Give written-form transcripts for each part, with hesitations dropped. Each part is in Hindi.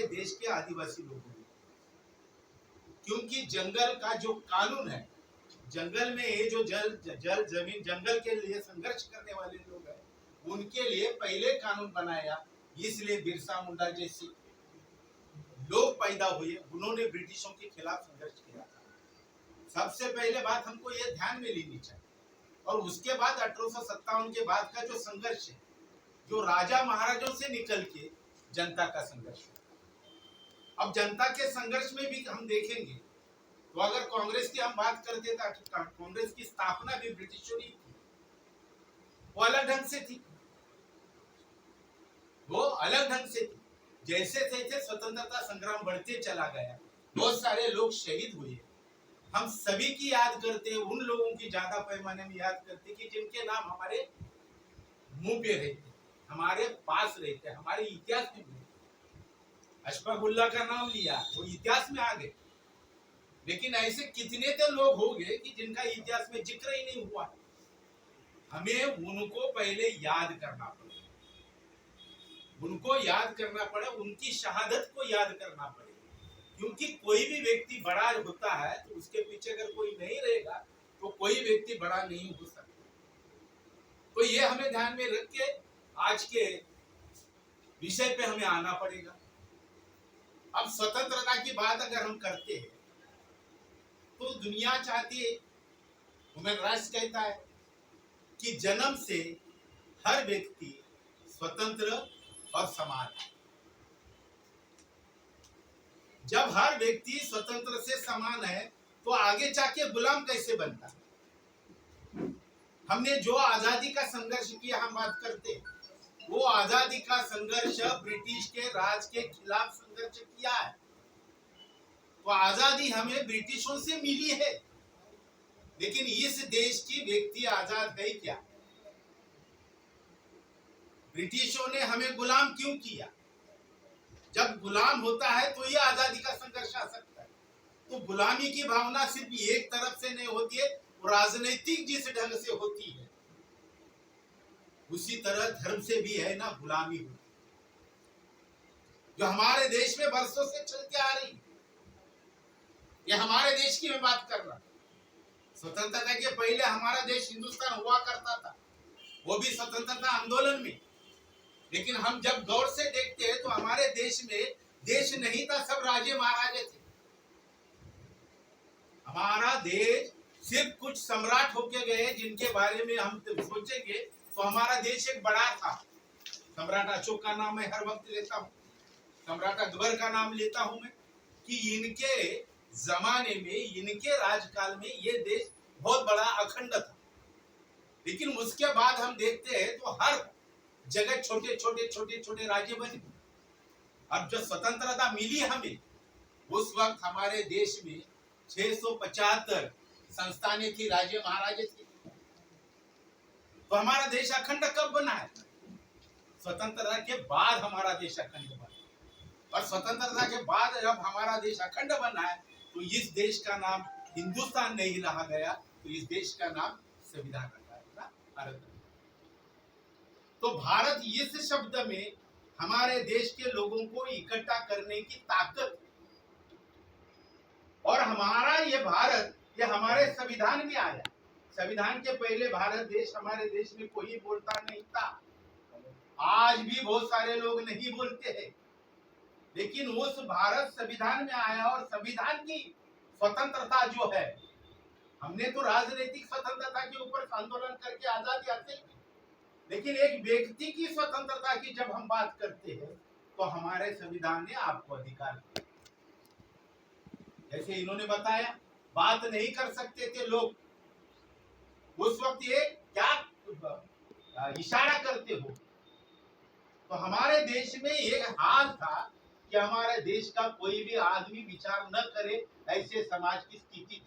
देश के आदिवासी लोगों ने, क्योंकि जंगल का जो कानून है, जंगल में ये जो जल जमीन जंगल के लिए संघर्ष करने वाले लोग हैं, उनके लिए पहले कानून बनाया। इसलिए बिरसा मुंडा जैसे लोग पैदा हुए, उन्होंने ब्रिटिशों के खिलाफ संघर्ष किया था। सबसे पहले बात हमको ये ध्यान में लेनी चाहिए। और उसके बाद 1857 के बाद का जो संघर्ष है, जो राजा महाराजों से निकल के जनता का संघर्ष है। अब जनता के संघर्ष में भी हम देखेंगे तो अगर कांग्रेस की हम बात करते थे तो कांग्रेस की स्थापना भी ब्रिटिशों ने की। वो अलग ढंग से थी, वो अलग ढंग से थी। जैसे जैसे स्वतंत्रता संग्राम बढ़ते चला गया, बहुत सारे लोग शहीद हुए। हम सभी की याद करते, उन लोगों की ज्यादा पैमाने में याद करते कि जिनके नाम हमारे मुंह पे रहते, हमारे पास रहते, हमारे इतिहास में। अशफाकुल्लाह का नाम लिया, वो इतिहास में आ गए। लेकिन ऐसे कितने तो लोग हो गए कि जिनका इतिहास में जिक्र ही नहीं हुआ। हमें उनको पहले याद करना पड़े, उनको याद करना पड़े, उनकी शहादत को याद करना पड़े। क्योंकि कोई भी व्यक्ति बड़ा होता है तो उसके पीछे अगर कोई नहीं रहेगा तो कोई व्यक्ति बड़ा नहीं हो सकता। तो ये हमें ध्यान में रख के आज के विषय पे हमें आना पड़ेगा। अब स्वतंत्रता की बात अगर हम करते हैं तो दुनिया चाहती है, ह्यूमन राइट्स कहता है कि जन्म से हर व्यक्ति स्वतंत्र और समान है। जब हर व्यक्ति स्वतंत्र से समान है तो आगे जाके गुलाम कैसे बनता है? हमने जो आजादी का संघर्ष किया, हम बात करते हैं, वो आजादी का संघर्ष ब्रिटिश के राज के खिलाफ संघर्ष किया है। तो आजादी हमें ब्रिटिशों से मिली है, लेकिन इस देश की व्यक्ति आजाद है क्या? ब्रिटिशों ने हमें गुलाम क्यों किया? जब गुलाम होता है तो ये आजादी का संघर्ष आ सकता है। तो गुलामी की भावना सिर्फ एक तरफ से नहीं होती है, वो राजनीतिक जिस ढंग से होती है उसी तरह धर्म से भी है ना गुलामी होती, जो हमारे देश में बरसों से चलती आ रही। ये हमारे देश की मैं बात कर रहा हूं। स्वतंत्रता के पहले हमारा देश हिंदुस्तान हुआ करता था, वो भी स्वतंत्रता आंदोलन में। लेकिन हम जब गौर से देखते हैं तो हमारे देश में देश नहीं था, सब राजे महाराजे थे। हमारा देश सिर्फ कुछ सम्राट होके गए जिनके बारे में हम सोचेंगे तो हमारा देश एक बड़ा था। सम्राट अशोक का नाम मैं हर वक्त लेता हूँ, सम्राट अकबर का नाम लेता हूं मैं, कि इनके जमाने में, इनके राजकाल में ये देश बहुत बड़ा अखंड था। लेकिन उसके बाद हम देखते हैं तो हर जगह छोटे छोटे छोटे छोटे राज्य बने। अब जब स्वतंत्रता मिली हमें, उस वक्त हमारे देश में 675 संस्थानें थी, राज्य महाराजे थे। तो हमारा देश अखंड कब बना है? स्वतंत्रता के बाद हमारा देश अखंड बना। और स्वतंत्रता के बाद जब हमारा देश अखंड बना है तो इस देश का नाम हिंदुस्तान नहीं रहा गया, तो इस देश का नाम संविधान रखा गया, भारत। तो भारत इस शब्द में हमारे देश के लोगों को इकट्ठा करने की ताकत, और हमारा ये भारत ये हमारे संविधान में आया। संविधान के पहले भारत देश, हमारे देश में कोई बोलता नहीं था। आज भी बहुत सारे लोग नहीं बोलते हैं, लेकिन उस भारत संविधान में आया। और संविधान की स्वतंत्रता जो है, हमने तो राजनीतिक स्वतंत्रता के ऊपर आंदोलन करके आजादी हासिल की, लेकिन एक व्यक्ति की स्वतंत्रता की जब हम बात करते हैं तो हमारे संविधान ने आपको अधिकार दिया। जैसे इन्होंने बताया, बात नहीं कर सकते थे लोग उस वक्त, ये क्या इशारा करते हो? तो हमारे देश में एक हाल था कि हमारे देश का कोई भी आदमी विचार न करे, ऐसे समाज की स्थिति थी।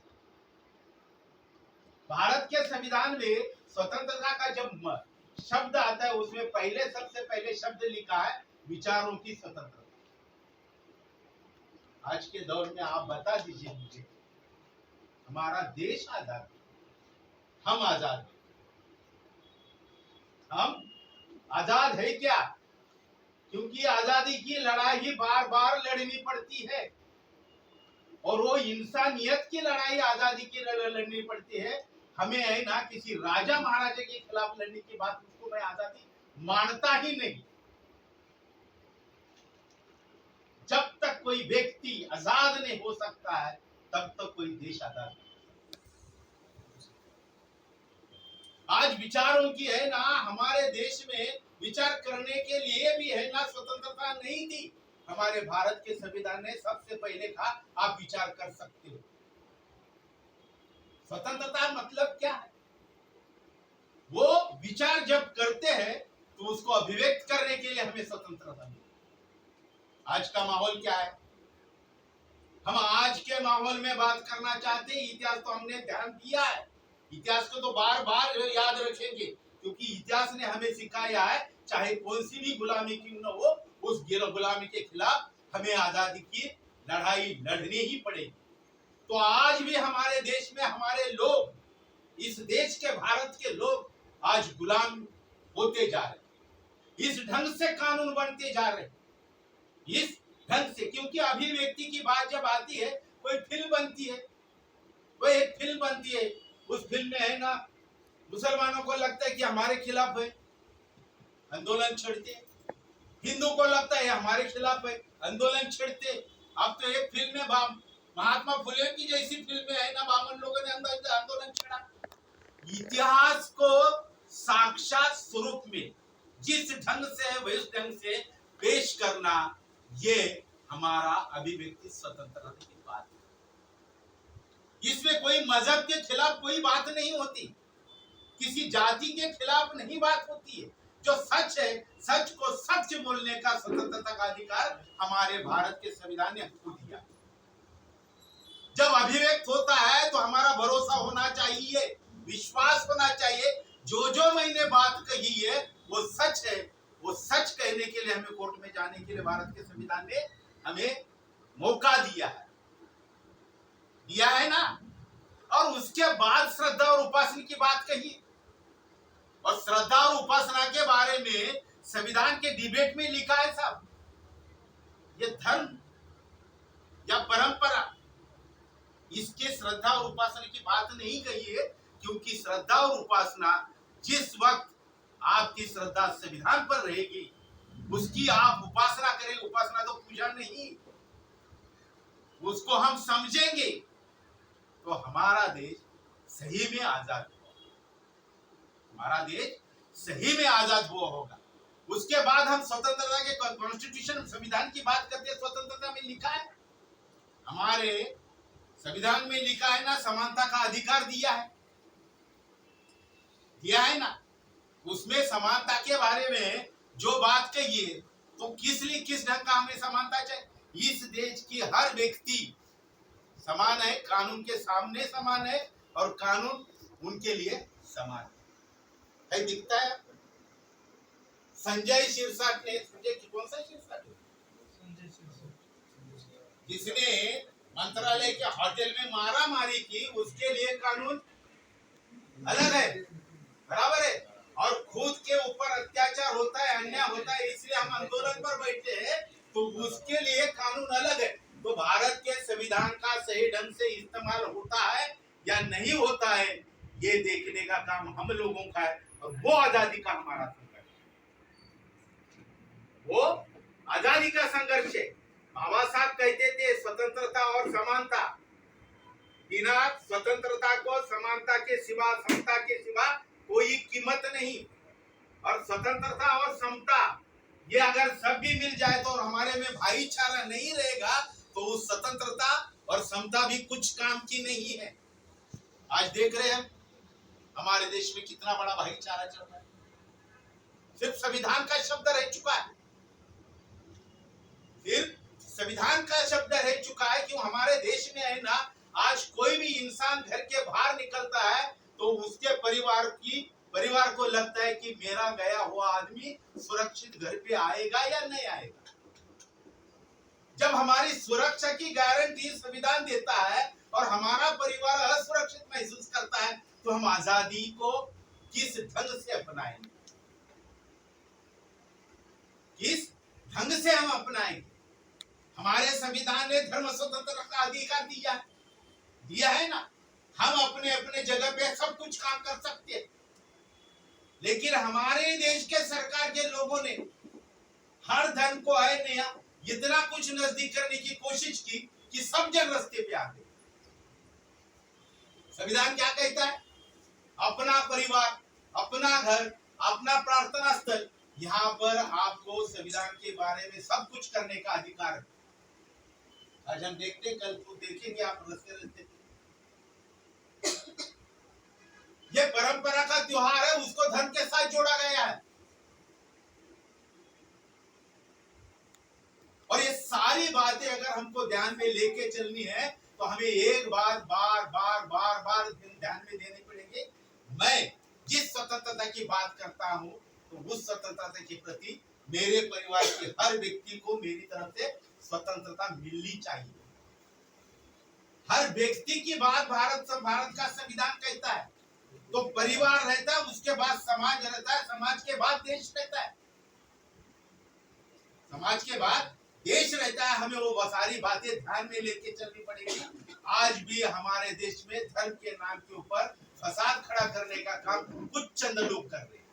भारत के संविधान में स्वतंत्रता का जब शब्द आता है, उसमें पहले सबसे पहले शब्द लिखा है विचारों की स्वतंत्रता। आज के दौर में आप बता दीजिए मुझे, हमारा देश आजाद, हम आजाद, हम आजाद है क्या? क्योंकि आजादी की लड़ाई बार बार लड़नी पड़ती है, और वो इंसानियत की लड़ाई आजादी की लड़नी पड़ती है। हमें है ना किसी राजा महाराजा के खिलाफ लड़ने की बात, उसको मैं आजादी मानता ही नहीं। जब तक कोई व्यक्ति आजाद नहीं हो सकता है तब तक कोई देश आजाद नहीं। आज विचारों की है ना, हमारे देश में विचार करने के लिए भी है ना स्वतंत्रता नहीं थी। हमारे भारत के संविधान ने सबसे पहले कहा आप विचार कर सकते हो। स्वतंत्रता मतलब क्या है? वो विचार जब करते हैं तो उसको अभिव्यक्त करने के लिए हमें स्वतंत्रता मिली। आज का माहौल क्या है? हम आज के माहौल में बात करना चाहते हैं। इतिहास तो हमने ध्यान दिया है, इतिहास को तो बार बार याद रखेंगे, क्योंकि इतिहास ने हमें सिखाया है चाहे कौन सी भी गुलामी क्यों न हो, उस गुलामी के खिलाफ हमें आजादी की लड़ाई लड़नी ही पड़ेगी। तो आज भी हमारे देश में हमारे लोग, इस देश के भारत के लोग आज गुलाम होते जा रहे, इस ढंग से कानून बनते जा रहे, इस ढंग से। क्योंकि अभिव्यक्ति की बात जब आती है, कोई फिल्म बनती है, कोई एक फिल्म बनती है, उस फिल्म में है ना मुसलमानों को लगता है कि हमारे खिलाफ है, आंदोलन छेड़ते, हिंदू को लगता है हमारे खिलाफ है, आंदोलन छेड़ते। अब तो एक फिल्म में महात्मा फुले की जैसी फिल्म में है ना, बामन लोगों ने आंदोलन छेड़ा। इतिहास को साक्षात स्वरूप में जिस ढंग से है उस ढंग से पेश करना, ये हमारा अभिव्यक्ति स्वतंत्रता की बात है। इसमें कोई मजहब के खिलाफ कोई बात नहीं होती, किसी जाति के खिलाफ नहीं बात होती है। जो सच है, सच को सच बोलने का स्वतंत्रता का अधिकार हमारे भारत के संविधान ने हमको दिया। जब अभिव्यक्त होता है तो हमारा भरोसा होना चाहिए, विश्वास होना चाहिए, जो मैंने बात कही है वो सच है। वो सच कहने के लिए हमें कोर्ट में जाने के लिए भारत के संविधान ने हमें मौका दिया है ना। और उसके बाद श्रद्धा और उपासना की बात कही, और श्रद्धा और उपासना के बारे में संविधान के डिबेट में लिखा है साहब, ये धर्म या परंपरा, इसके श्रद्धा और उपासना की बात नहीं कही है। क्योंकि श्रद्धा और उपासना, जिस वक्त आपकी श्रद्धा संविधान पर रहेगी उसकी आप उपासना करेंगे। उपासना तो पूजा नहीं, उसको हम समझेंगे तो हमारा देश सही में आजाद हुआ, हमारा देश सही में आजाद हुआ होगा। उसके बाद हम स्वतंत्रता के कॉन्स्टिट्यूशन संविधान की बात करते हैं। स्वतंत्रता में लिखा है, हमारे संविधान में लिखा है ना, समानता का अधिकार दिया है ना। उसमें समानता के बारे में जो बात कही है, तो किस ढंग का हमें समानता चाहिए। इस देश की हर व्यक्ति समान है, कानून के सामने समान है, और कानून उनके लिए समान है। दिखता है संजय शिरसाट ने, कौन सा शिरसाट है, जिसने मंत्रालय के होटल में मारा मारी की, उसके लिए कानून अलग है, बराबर है। और खुद के ऊपर अत्याचार होता है, अन्याय होता है, इसलिए हम आंदोलन पर बैठे हैं, तो उसके लिए कानून अलग है। तो भारत के संविधान का सही ढंग से इस्तेमाल होता है या नहीं होता है, ये देखने का काम हम लोगों का है। और वो आजादी का हमारा संघर्ष, वो आजादी का संघर्ष है। बाबा साहब कहते थे स्वतंत्रता और समानता, बिना स्वतंत्रता को समानता के सिवा, समता के सिवा कोई कीमत नहीं। और स्वतंत्रता और समता, ये अगर सब भी मिल जाए तो हमारे में भाईचारा नहीं रहेगा, तो उस स्वतंत्रता और समता भी कुछ काम की नहीं है। आज देख रहे हैं हमारे देश में कितना बड़ा भाईचारा चल रहा है, सिर्फ संविधान का शब्द रह चुका है, सिर्फ संविधान का शब्द रह चुका है। क्यों हमारे देश में है ना, आज कोई भी इंसान घर के बाहर निकलता है तो उसके परिवार को लगता है कि मेरा गया हुआ आदमी सुरक्षित घर पे आएगा या नहीं आएगा। जब हमारी सुरक्षा की गारंटी संविधान देता है और हमारा परिवार असुरक्षित महसूस करता है, तो हम आजादी को किस ढंग से अपनाएंगे, किस ढंग से हम अपनाएंगे। हमारे संविधान ने धर्म स्वतंत्रता का अधिकार दिया है ना। हम अपने अपने जगह पे सब कुछ काम कर सकते हैं, लेकिन हमारे देश के सरकार के लोगों ने हर धर्म को है नया इतना कुछ नजदीक करने की कोशिश की कि सब जन रास्ते पे आ गए। संविधान क्या कहता है? अपना परिवार, अपना घर, अपना प्रार्थना स्थल, यहाँ पर आपको संविधान के बारे में सब कुछ करने का अधिकार है। आज हम देखते, कल को देखेंगे आप रास्ते रास्ते ये परंपरा का त्योहार है, उसको धर्म के साथ जोड़ा गया है। और ये सारी बातें अगर हमको ध्यान में लेके चलनी है तो हमें एक बात बार बार बार बार ध्यान में देनी पड़ेगी। मैं जिस स्वतंत्रता की बात करता हूं तो उस स्वतंत्रता के प्रति मेरे परिवार के हर व्यक्ति को मेरी तरफ से स्वतंत्रता मिलनी चाहिए। हर व्यक्ति की बात भारत का संविधान कहता है। तो परिवार रहता है, उसके बाद समाज रहता है, समाज के बाद देश रहता है, समाज के बाद देश रहता है। हमें वो सारी बातें ध्यान में लेके चलनी पड़ेगी। आज भी हमारे देश में धर्म के नाम के ऊपर फसाद खड़ा करने का काम कुछ चंद लोग कर रहे हैं,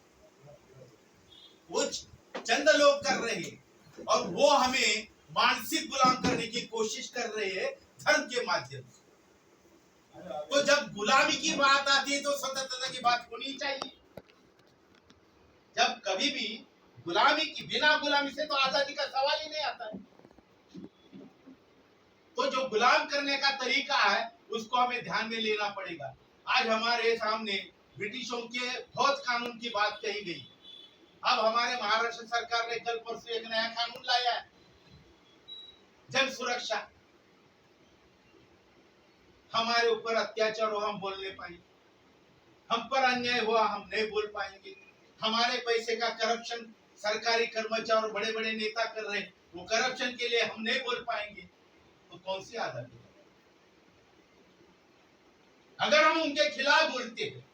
कुछ चंद लोग कर रहे हैं, और वो हमें मानसिक गुलाम करने की कोशिश कर रहे हैं धर्म के माध्यम से। तो जब गुलामी की बात आती है तो स्वतंत्रता की बात होनी चाहिए। जब कभी भी गुलामी की, बिना गुलामी से तो आजादी का सवाल ही नहीं आता है। तो जो गुलाम करने का तरीका है उसको हमें ध्यान में लेना पड़ेगा। आज हमारे सामने ब्रिटिशों के बहुत कानून की बात कही गई। अब हमारे महाराष्ट्र सरकार ने कल परसों एक नया कानून लाया है, जन सुरक्षा। हमारे ऊपर अत्याचार हो हम बोल नहीं पाएंगे, हम पर अन्याय हुआ हम नहीं बोल पाएंगे, हमारे पैसे का करप्शन सरकारी कर्मचारी और बड़े बड़े नेता कर रहे हैं, वो करप्शन के लिए हम नहीं बोल पाएंगे, तो कौन सी आजादी? अगर हम उनके खिलाफ बोलते हैं,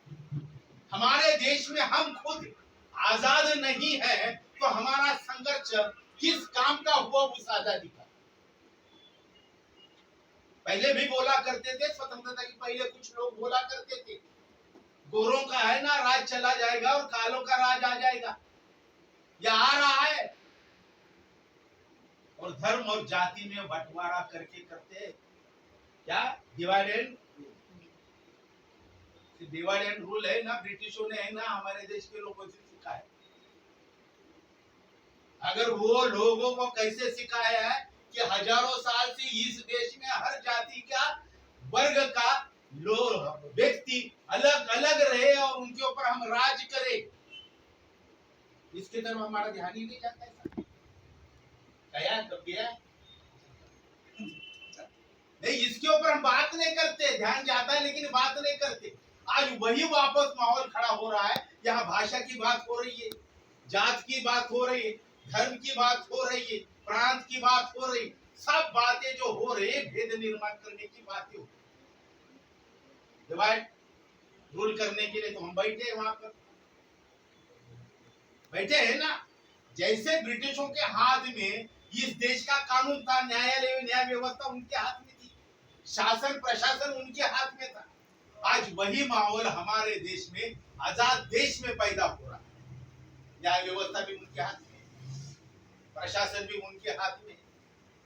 हमारे देश में हम खुद आजाद नहीं है, तो हमारा संघर्ष किस काम का हुआ उस आजादी का? पहले भी बोला करते थे, स्वतंत्रता की पहले कुछ लोग बोला करते थे गोरों का है ना राज चला जाएगा और कालों का राज आ जाएगा। यह आ रहा है, और धर्म और जाति में बंटवारा करके करते क्या डिवाइड एंड रूल है ना, ब्रिटिशों ने है ना हमारे देश के लोगों से सीखा है। अगर वो लोगों को कैसे सिखाया है कि हजारों साल से इस देश में हर जाति का वर्ग का लोग व्यक्ति अलग अलग रहे और उनके ऊपर हम राज करें, इसके तरफ हमारा ध्यान ही नहीं जाता है। नहीं, इसके ऊपर हम बात नहीं करते, ध्यान जाता है लेकिन बात नहीं करते। आज वही वापस माहौल खड़ा हो रहा है, यहाँ भाषा की बात हो रही है, जात की बात हो रही है, धर्म की बात हो रही है, प्रांत की बात हो रही, सब बातें जो हो रही है भेद निर्माण करने की बातें हो, डिवाइड रूल करने के लिए तो हम बैठे हैं, वहां पर बैठे हैं ना। जैसे ब्रिटिशों के हाथ में इस देश का कानून था, न्यायालय न्याय व्यवस्था उनके हाथ में थी, शासन प्रशासन उनके हाथ में था। आज वही माहौल हमारे देश में, आजाद देश में पैदा हो रहा है। न्याय व्यवस्था भी उनके हाथ में, प्रशासन भी उनके हाथ में।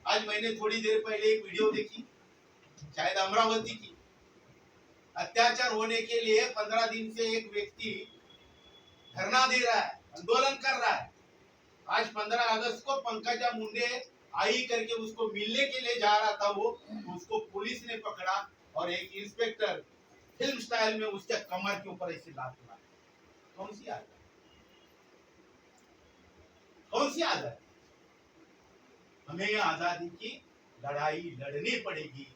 आज मैंने थोड़ी देर पहले एक वीडियो देखी, शायद अमरावती की, अत्याचार होने के लिए 15 दिन से एक व्यक्ति धरना दे रहा है, आंदोलन कर रहा है। आज 15 अगस्त को पंकजा मुंडे आई करके उसको मिलने के लिए जा रहा था, वो उसको पुलिस ने पकड़ा और एक इंस्पेक्टर फिल्म स्टाइल में उसके कमर के ऊपर ऐसे लात मारा। कौन सी आजादी? कौन सी आजादी? हमें आजादी की लड़ाई लड़नी पड़ेगी।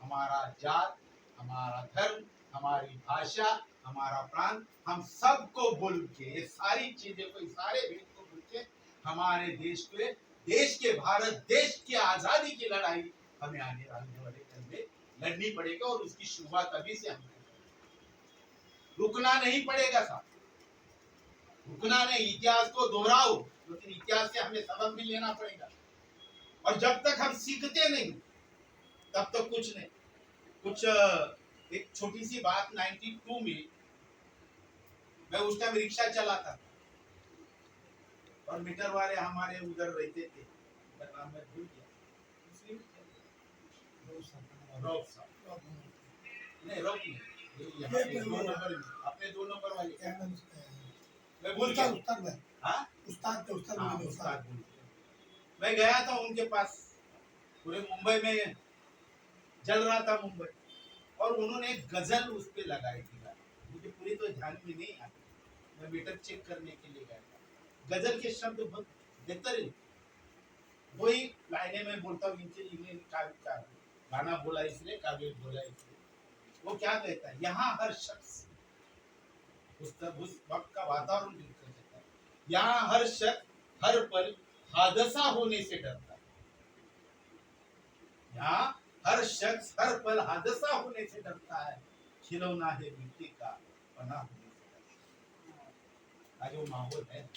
हमारा जात, हमारा धर्म, हमारी भाषा, हमारा प्रांत, हम सबको बोल के ये सारी चीजें को, सारे भेद को बोल के हमारे देश के, देश के भारत देश की आजादी की लड़ाई हमें आने वाले कल में लड़नी पड़ेगी। और उसकी शुरुआत अभी से हमें रुकना नहीं पड़ेगा साहब, रुकना नहीं। इतिहास को दोहराओ, लेकिन इतिहास से हमें सबक भी लेना पड़ेगा। और जब तक हम सीखते नहीं तब तक कुछ नहीं। कुछ एक छोटी सी बात, 92 में मैं उस टाइम रिक्शा चलाता और मीटर वाले हमारे उधर रहते थे, नाम मैं भूल गया, रॉक साहब नहीं, रॉक नहीं, दो नंबर अपने 2 नंबर वाले मैं भूल गया। हाँ उस्ताद मैं गया था उनके पास, पूरे मुंबई में जल रहा था मुंबई, और उन्होंने एक गजल उस पे लगाई थी। मुझे पूरी तो ध्यान में नहीं आई, मैं मीटर चेक करने के लिए गया था। गजल के शब्द बहुत बेहतरीन, वही लाइनें में बोलता हूँ, इनके गाना बोला इसलिए, काव्य बोला इसलिए। वो क्या कहता है, यहाँ हर शख्स, उस वक्त का वातावरण बिल्कुल कहता है, यहाँ हर शख्स हर पल हादसा होने से डरता है। यहाँ हर शख्स हर पल हादसा होने से डरता है, खिलौना है मिट्टी का बना होने से डरता है। आज वो माहौल है,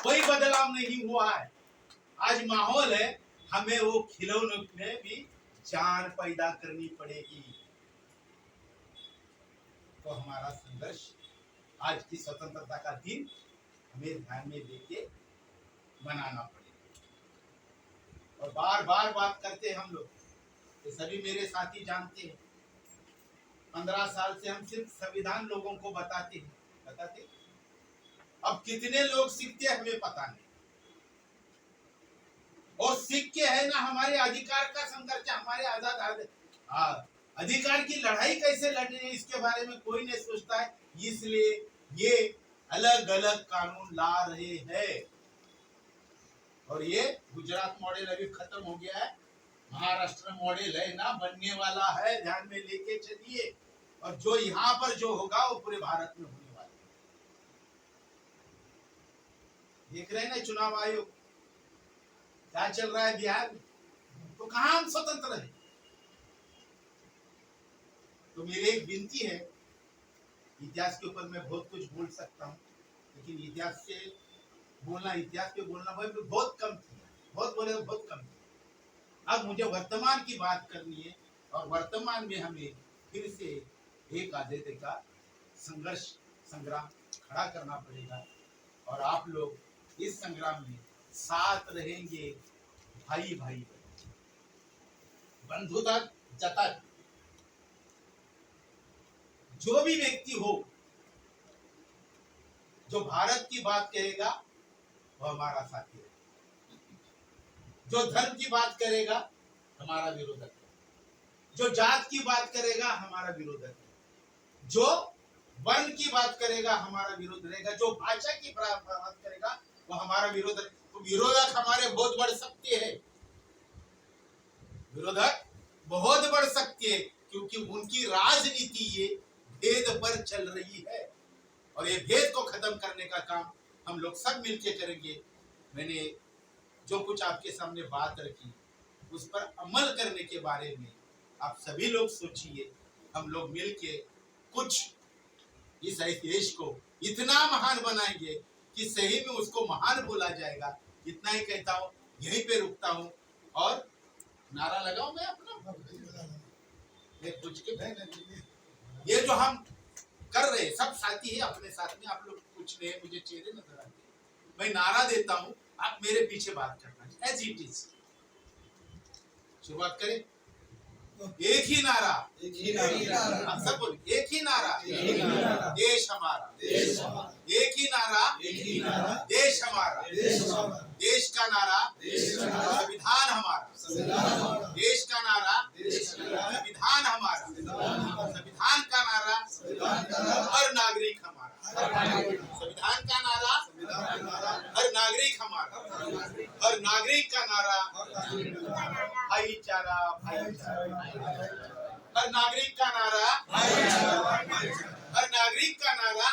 कोई बदलाव नहीं हुआ है। आज माहौल है, हमें वो खिलौनों में भी जान पैदा करनी पड़ेगी। तो हमारा संघर्ष आज की स्वतंत्रता का दिन हमें ध्यान में लेके मनाना पड़ेगा। और बार बार बात करते हैं हम लोग, ये सभी मेरे साथी जानते हैं, 15 साल से हम सिर्फ संविधान लोगों को बताते हैं। अब कितने लोग सीखते हैं हमें पता नहीं, और सीख के है ना हमारे अधिकार का संघर्ष, हमारे आजाद अधिकार की लड़ाई कैसे लड़नी है इसके बारे में कोई नहीं सोचता है। इसलिए ये अलग अलग कानून ला रहे हैं, और ये गुजरात मॉडल अभी खत्म हो गया है, महाराष्ट्र मॉडल है ना बनने वाला है, ध्यान में लेके चलिए। और जो यहाँ पर जो होगा वो पूरे भारत में होने वाला है। देख रहे हैं ना चुनाव आयोग क्या चल रहा है बिहार में, तो कहां हम स्वतंत्र हैं। तो मेरी एक विनती है, इतिहास के ऊपर मैं बहुत कुछ बोल सकता हूँ, लेकिन इतिहास पे बोलना बहुत कम थी, बहुत बोले बहुत कम थी। अब मुझे वर्तमान की बात करनी है, और वर्तमान में हमें फिर से एक आजादी का संघर्ष संग्राम खड़ा करना पड़ेगा, और आप लोग इस संग्राम में साथ रहेंगे, भाई भाई बंधुता जता। जो भी व्यक्ति हो जो भारत की बात कहेगा वो हमारा साथी है, जो धर्म की बात करेगा हमारा विरोधक है, जो जात की बात करेगा हमारा विरोधक है, जो वर्ण की बात करेगा हमारा विरोध रहेगा, जो भाषा की बात करेगा वो हमारा विरोधक। तो विरोधक हमारे बहुत बढ़ सकते हैं, विरोधक बहुत बढ़ सकते हैं, क्योंकि उनकी राजनीति ये भेद पर चल रही है, और ये भेद को खत्म करने का काम हम लोग सब मिलकर करेंगे। मैंने जो कुछ आपके सामने बात रखी उस पर अमल करने के बारे में आप सभी लोग सोचिए, हम लोग मिलके कुछ इस देश को इतना महान बनाएंगे कि सही में उसको महान बोला जाएगा। इतना ही कहता हूँ, यहीं पे रुकता हूँ, और नारा लगाऊं मैं अपना कुछ के। ये जो हम कर रहे सब साथी है अपने साथ में, आप लोग कुछ नहीं, मुझे चेहरे नजर आते हैं, मैं नारा देता हूँ, आप मेरे पीछे बात करना एज इट इज। शुरुआत करें, एक ही नारा, आप सब बोलिए, एक ही नारा, देश हमारा, एक ही नारा, देश हमारा, देश का नारा, संविधान हमारा, देश का नारा, संविधान हमारा, संविधान का नारा, हर नागरिक हमारा, संविधान का नारा, हर नागरिक हमारा, हर नागरिक का नारा, भाईचारा भाईचारा, हर नागरिक का नारा, हर नागरिक का नारा,